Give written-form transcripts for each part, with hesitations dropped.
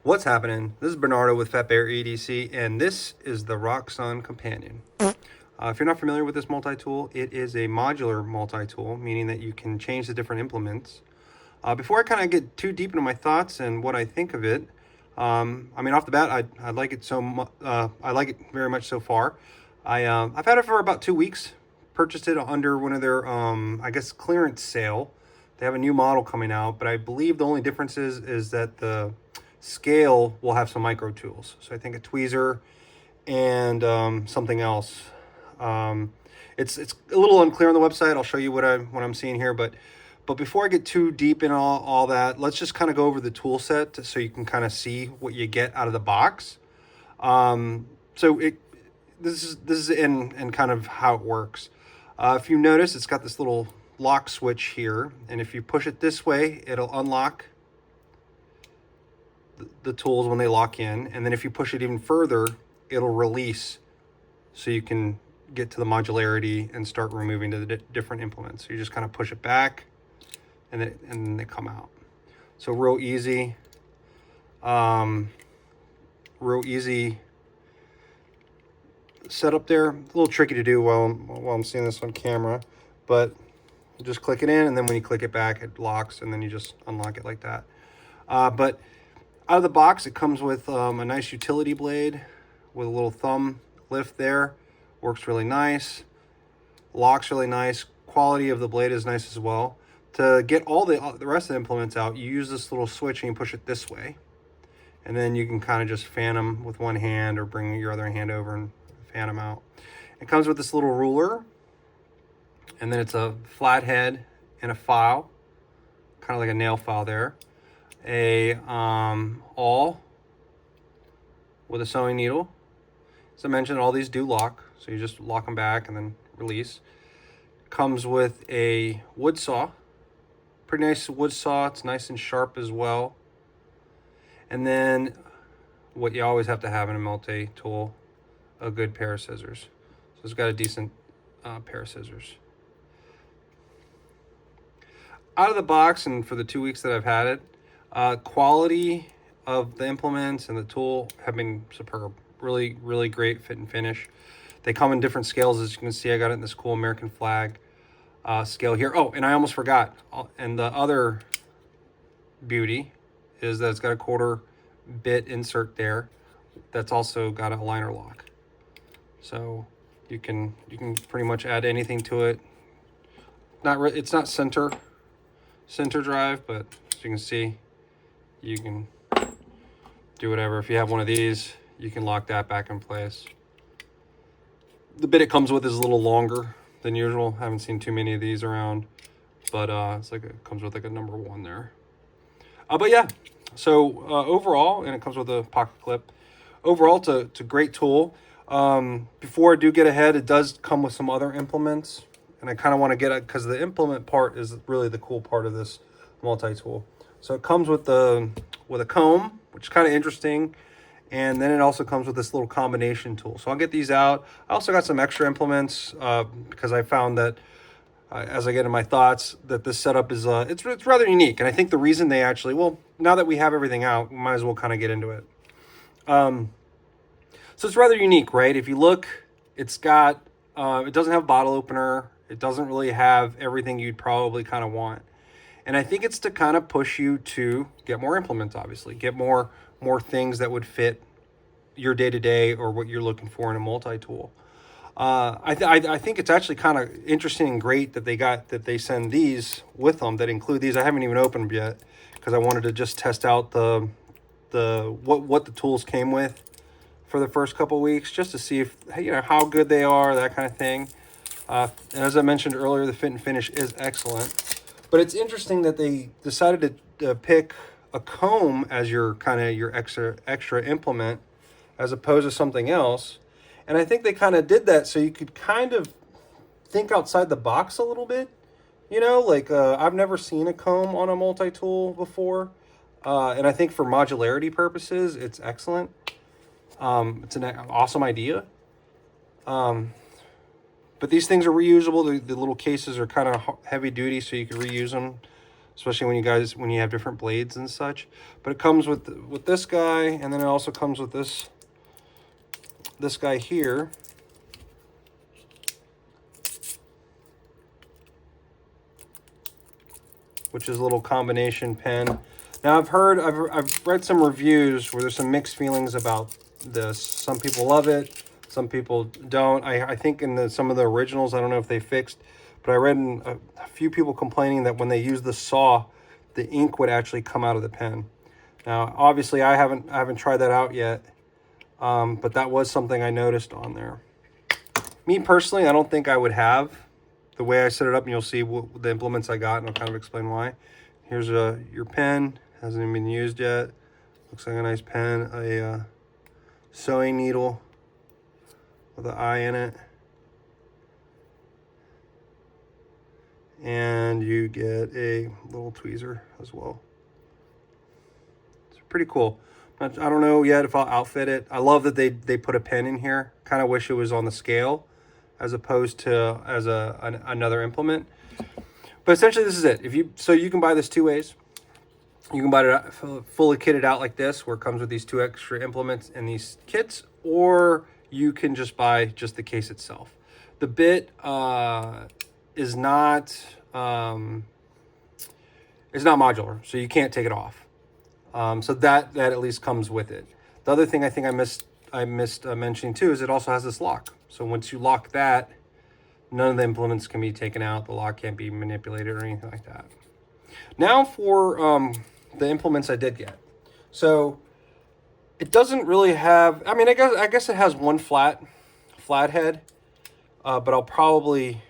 What's happening? This is Bernardo with Fat Bear EDC, and this is the Roxon Companion. If you're not familiar with this multi-tool, it is a modular multi-tool, meaning that you can change the different implements. Before I kind of get too deep into my thoughts and what I think of it, I mean, off the bat, I like it I like it very much so far. I've had it for about 2 weeks. Purchased it under one of their, I guess, clearance sale. They have a new model coming out, but I believe the only difference is that the scale will have some micro tools. So I think a tweezer and something else. It's a little unclear on the website. I'll show you what I'm seeing here, but before I get too deep in all that, let's just kind of go over the tool set so you can kind of see what you get out of the box. This is in kind of how it works. If you notice, it's got this little lock switch here, and if you push it this way, it'll unlock the tools when they lock in, and then if you push it even further, it'll release so you can get to the modularity and start removing to the different implements. So you just kind of push it back and then they come out. So real easy setup there. A little tricky to do while I'm seeing this on camera, but you just click it in, and then when you click it back, it locks, and then you just unlock it like that. But out of the box, it comes with a nice utility blade with a little thumb lift there. Works really nice. Locks really nice. Quality of the blade is nice as well. To get all the rest of the implements out, you use this little switch and you push it this way. And then you can kind of just fan them with one hand or bring your other hand over and fan them out. It comes with this little ruler. And then it's a flat head and a file. Kind of like a nail file there. A awl with a sewing needle. As I mentioned, all these do lock, so you just lock them back and then release. Comes with a wood saw. Pretty nice wood saw. It's nice and sharp as well. And then what you always have to have in a multi-tool, a good pair of scissors. So it's got a decent pair of scissors. Out of the box, and for the 2 weeks that I've had it, quality of the implements and the tool have been superb. Really, really great fit and finish. They come in different scales. As you can see, I got it in this cool American flag scale here. Oh, and I almost forgot. And the other beauty is that it's got a 1/4 bit insert there. That's also got a liner lock. So you can pretty much add anything to it. It's not center drive, but as you can see, you can do whatever. If you have one of these, you can lock that back in place. The bit it comes with is a little longer than usual. I haven't seen too many of these around, but it comes with like a number 1 there. But yeah, so overall, and it comes with a pocket clip. Overall, it's a great tool. Before I do get ahead, it does come with some other implements, and I kind of want to get it because the implement part is really the cool part of this multi-tool. So it comes with a comb, which is kind of interesting. And then it also comes with this little combination tool. So I'll get these out. I also got some extra implements because I found that as I get into my thoughts, that this setup is it's rather unique. And I think the reason they actually, well, now that we have everything out, we might as well kind of get into it. So it's rather unique, right? If you look, it's got, it doesn't have a bottle opener. It doesn't really have everything you'd probably kind of want. And I think it's to kind of push you to get more implements, obviously, get more things that would fit your day-to-day or what you're looking for in a multi-tool. I think it's actually kind of interesting and great that they send these with them that include these. I haven't even opened them yet because I wanted to just test out what the tools came with for the first couple weeks, just to see if how good they are, that kind of thing. And as I mentioned earlier, the fit and finish is excellent. But it's interesting that they decided to pick a comb as your extra implement as opposed to something else. And I think they kind of did that so you could kind of think outside the box a little bit. I've never seen a comb on a multi-tool before. And I think for modularity purposes, it's excellent. It's an awesome idea. But these things are reusable. The little cases are kind of heavy duty, so you can reuse them. especially when you have different blades and such. But it comes with this guy, and then it also comes with this guy here, which is a little combination pen. Now I've read some reviews where there's some mixed feelings about this. Some people love it, some people don't. I think in some of the originals, I don't know if they fixed, but I read a few people complaining that when they use the saw, the ink would actually come out of the pen. Now, obviously, I haven't tried that out yet, but that was something I noticed on there. Me personally, I don't think I would have. The way I set it up, and you'll see the implements I got, and I'll kind of explain why. Here's your pen. Hasn't even been used yet. Looks like a nice pen. A sewing needle with an eye in it. And you get a little tweezer as well. It's pretty cool. I don't know yet if I'll outfit it. I love that they put a pen in here. Kind of wish it was on the scale as opposed to as another implement. But essentially this is it. So you can buy this two ways. You can buy it fully kitted out like this, where it comes with these two extra implements and these kits, or you can just buy just the case itself. The bit is not modular, so you can't take it off. So that at least comes with it. The other thing I think I missed mentioning too is it also has this lock. So once you lock that, none of the implements can be taken out. The lock can't be manipulated or anything like that. Now for the implements I did get. So it doesn't really have, I mean, I guess it has one flat head, but I'll probably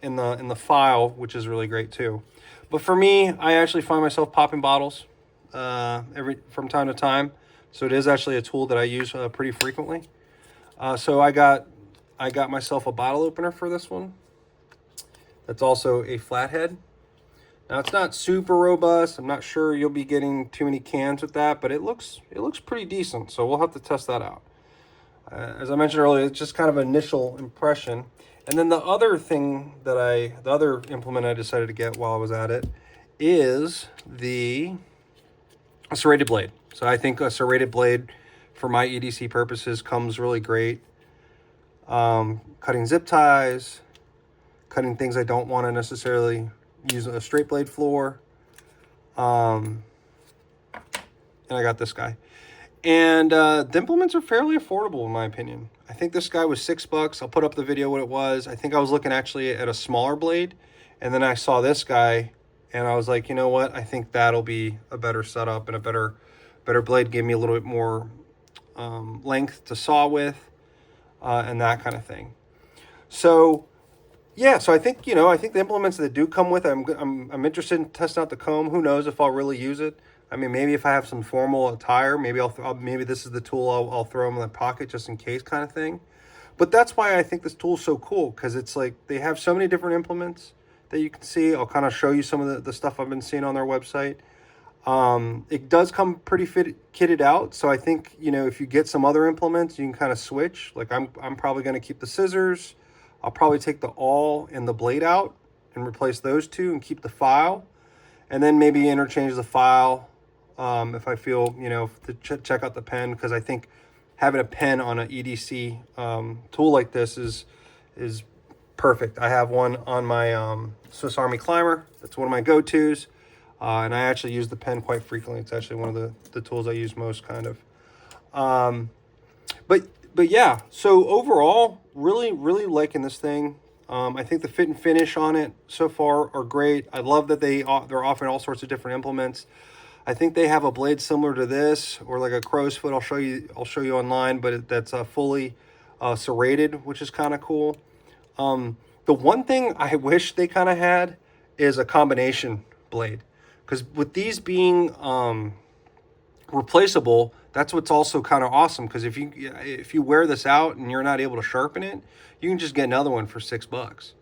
in the file, which is really great too. But for me, I actually find myself popping bottles from time to time. So it is actually a tool that I use pretty frequently. So I got myself a bottle opener for this one. That's also a flathead. Now it's not super robust. I'm not sure you'll be getting too many cans with that, but it looks pretty decent. So we'll have to test that out. As I mentioned earlier, it's just kind of an initial impression. And then the other implement I decided to get while I was at it is a serrated blade. So I think a serrated blade for my EDC purposes comes really great. Cutting zip ties, cutting things I don't want to necessarily use a straight blade for. And I got this guy. And the implements are fairly affordable in my opinion. I think this guy was $6. I'll put up the video what it was. I think I was looking actually at a smaller blade, and then I saw this guy and I was like, you know what? I think that'll be a better setup and a better blade. Give me a little bit more length to saw with and that kind of thing. So yeah, so I think the implements that do come with it, I'm interested in testing out the comb. Who knows if I'll really use it? I mean, maybe if I have some formal attire, maybe maybe this is the tool I'll throw in my pocket just in case kind of thing. But that's why I think this tool is so cool, because it's like they have so many different implements that you can see. I'll kind of show you some of the stuff I've been seeing on their website. It does come pretty kitted out, so I think if you get some other implements, you can kind of switch. Like I'm probably going to keep the scissors. I'll probably take the awl and the blade out and replace those two and keep the file, and then maybe interchange the file if I feel to check out the pen, because I think having a pen on an EDC tool like this is perfect. I have one on my Swiss Army Climber. That's one of my go-tos, and I actually use the pen quite frequently. It's actually one of the tools I use most, kind of. But yeah, so overall, really liking this thing. I think the fit and finish on it so far are great. I love that they're offering all sorts of different implements. I think they have a blade similar to this, or like a crow's foot. I'll show you online, but that's fully serrated, which is kind of cool. The one thing I wish they kind of had is a combination blade, because with these being replaceable, that's what's also kind of awesome, because if you wear this out and you're not able to sharpen it, you can just get another one for $6,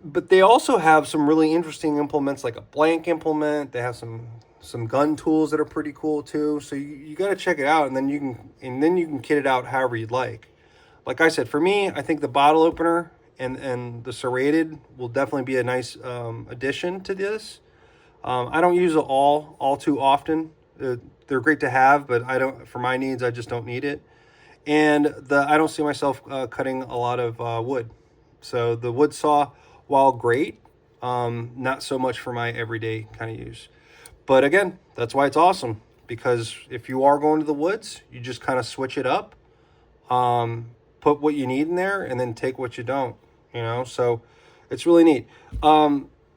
but they also have some really interesting implements, like a blank implement. They have some gun tools that are pretty cool too. So you got to check it out, and then you can kit it out however you'd like. Like I said, for me, I think the bottle opener and the serrated will definitely be a nice addition to this. I don't use it all too often. They're great to have, but I don't, for my needs, I just don't need it. And I don't see myself cutting a lot of wood. So the wood saw, while great, not so much for my everyday kind of use. But again, that's why it's awesome, because if you are going to the woods, you just kind of switch it up, put what you need in there, and then take what you don't, you know? So it's really neat.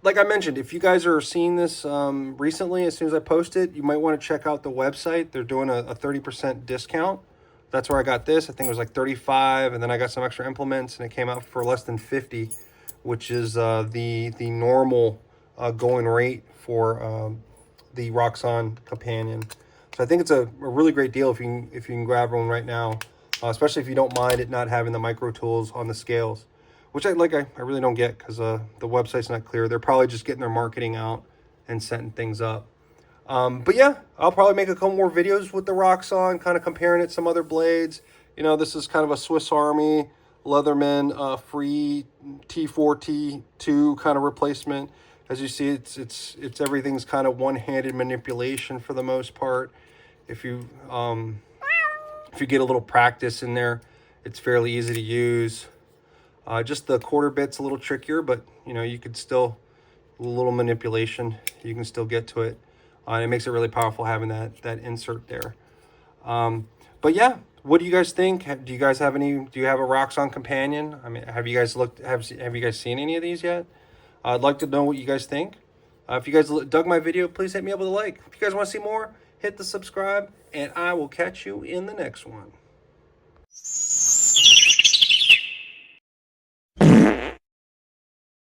Like I mentioned, if you guys are seeing this recently, as soon as I post it, you might want to check out the website. They're doing a 30% discount. That's where I got this. I think it was like 35, and then I got some extra implements, and it came out for less than 50, which is the normal going rate for the Roxon Companion. So I think it's a really great deal if you can grab one right now, especially if you don't mind it not having the micro tools on the scales, which I really don't get, because the website's not clear. They're probably just getting their marketing out and setting things up. But yeah, I'll probably make a couple more videos with the Roxon, kind of comparing it to some other blades. You know, this is kind of a Swiss Army Leatherman free T4 T2 kind of replacement. As you see, it's everything's kind of one-handed manipulation for the most part. If you get a little practice in there, it's fairly easy to use. Just the quarter bit's a little trickier, but you know, you could still, a little manipulation, you can still get to it. And it makes it really powerful having that insert there. But yeah, what do you guys think? Do you guys have any? Do you have a Roxon Companion? I mean, have you guys looked? Have you guys seen any of these yet? I'd like to know what you guys think. If you guys dug my video, please hit me up with a like. If you guys want to see more, hit the subscribe, and I will catch you in the next one.